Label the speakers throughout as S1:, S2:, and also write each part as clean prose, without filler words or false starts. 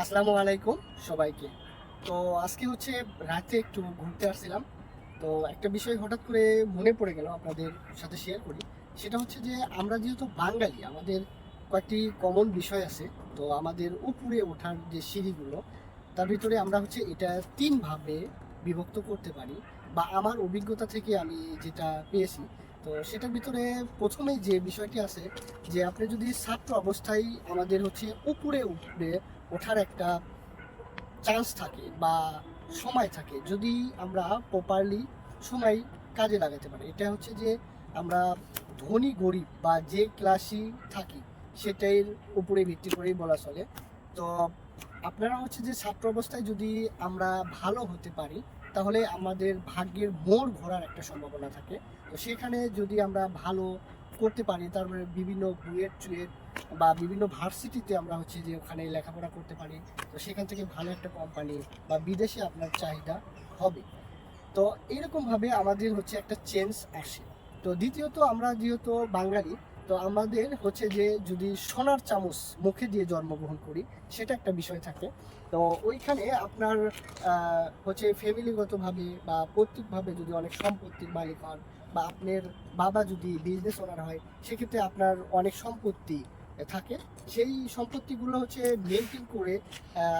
S1: আসসালামু আলাইকুম সবাইকে। তো আজকে হচ্ছে রাতে একটু ঘুরতে আসছিলাম। তো একটা বিষয় হঠাৎ করে মনে পড়ে গেল আপনাদের সাথে শেয়ার করি। সেটা হচ্ছে যে আমরা যেহেতু বাঙালি আমাদের কয়েকটি কমন বিষয় আছে। তো আমাদের উপরে ওঠার যে সিঁড়িগুলো তার ভিতরে আমরা হচ্ছে এটা ৩ ভাবে বিভক্ত করতে পারি বা আমার অভিজ্ঞতা থেকে আমি যেটা পেয়েছি। তো সেটার ভিতরে ১ম এই যে বিষয়টি আছে যে আপনি যদি ছাত্র অবস্থায় আমাদের হচ্ছে উপরে উঠবে ওঠার একটা চান্স থাকে বা সময় থাকে যদি আমরা প্রপারলি সময় কাজে লাগাতে পারি। এটা হচ্ছে যে আমরা ধনী গরিব বা যে ক্লাসই থাকি সেটার উপরে ভিত্তি করেই বলা চলে। তো আপনারা হচ্ছে যে ছাত্র অবস্থায় যদি আমরা ভালো হতে পারি তাহলে আমাদের ভাগ্যের মোড় ঘোরার একটা সম্ভাবনা থাকে। তো সেখানে যদি আমরা ভালো করতে পারি তারপরে বিভিন্ন বুয়েট চুয়েট বা বিভিন্ন ভার্সিটিতে আমরা হচ্ছে যে ওখানে লেখাপড়া করতে পারি। তো সেখান থেকে ভালো একটা কোম্পানি বা বিদেশে আপনার চাহিদা হবে। তো এরকমভাবে আমাদের হচ্ছে একটা চেঞ্জ আসে। তো দ্বিতীয়ত আমরা যেহেতু বাঙালি, তো আমাদের হচ্ছে যে যদি সোনার চামচ মুখে দিয়ে জন্মগ্রহণ করি, সেটা একটা বিষয় থাকে। তো ওইখানে আপনার হচ্ছে ফ্যামিলিগতভাবে বা পৈতৃকভাবে যদি অনেক সম্পত্তির মালিক হন বা আপনার বাবা যদি বিজনেস ওনার হয়, সেক্ষেত্রে আপনার অনেক সম্পত্তি থাকে। সেই সম্পত্তিগুলো হচ্ছে মেনটেন করে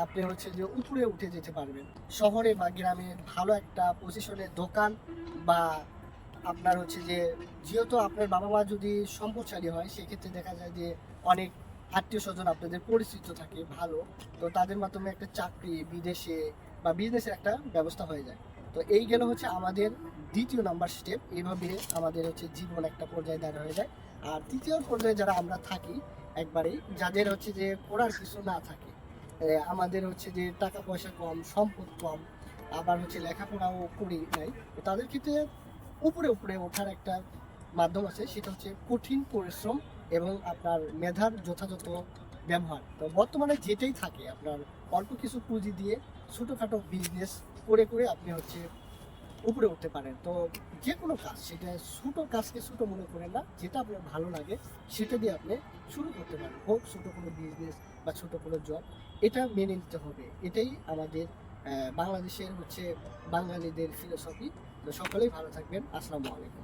S1: আপনি হচ্ছে যে উপরে উঠে যেতে পারবেন। শহরে বা গ্রামে ভালো একটা পজিশনের দোকান বা আপনার হচ্ছে যে যেহেতু আপনার বাবা মা যদি সম্পদশালী হয় সেক্ষেত্রে দেখা যায় যে অনেক আত্মীয় স্বজন আপনাদের পরিচিত থাকে ভালো। তো তাদের মাধ্যমে একটা চাকরি বিদেশে বা বিজনেসের একটা ব্যবস্থা হয়ে যায়। তো এই গেল হচ্ছে আমাদের দ্বিতীয় নাম্বার স্টেপ। এইভাবে আমাদের হচ্ছে জীবন একটা পর্যায়ে দাঁড় হয়ে যায়। আর তৃতীয় পর্যায়ে যারা আমরা থাকি একবারেই যাদের হচ্ছে যে করার কিছু না থাকে, আমাদের হচ্ছে যে টাকা পয়সা কম সম্পদ কম আবার হচ্ছে লেখাপড়াও করি নাই, তো তাদের ক্ষেত্রে উপরে উপরে ওঠার একটা মাধ্যম আছে, সেটা হচ্ছে কঠিন পরিশ্রম এবং আপনার মেধার যথাযথ ব্যবহার। তো বর্তমানে যেটাই থাকে আপনার অল্প কিছু পুঁজি দিয়ে ছোটোখাটো বিজনেস করে করে আপনি হচ্ছে উপরে উঠতে পারেন। তো যে কোনো কাজ সেটা ছোটো কাজকে ছোটো মনে করেন না, যেটা আপনার ভালো লাগে সেটা দিয়ে আপনি শুরু করতে পারেন, হোক ছোটো কোনো বিজনেস বা ছোটো কোনো জব। এটা মেনে নিতে হবে। এটাই আমাদের বাংলাদেশের হচ্ছে বাঙালিদের ফিলোসফি। তো সকলেই ভালো থাকবেন। আসসালামু আলাইকুম।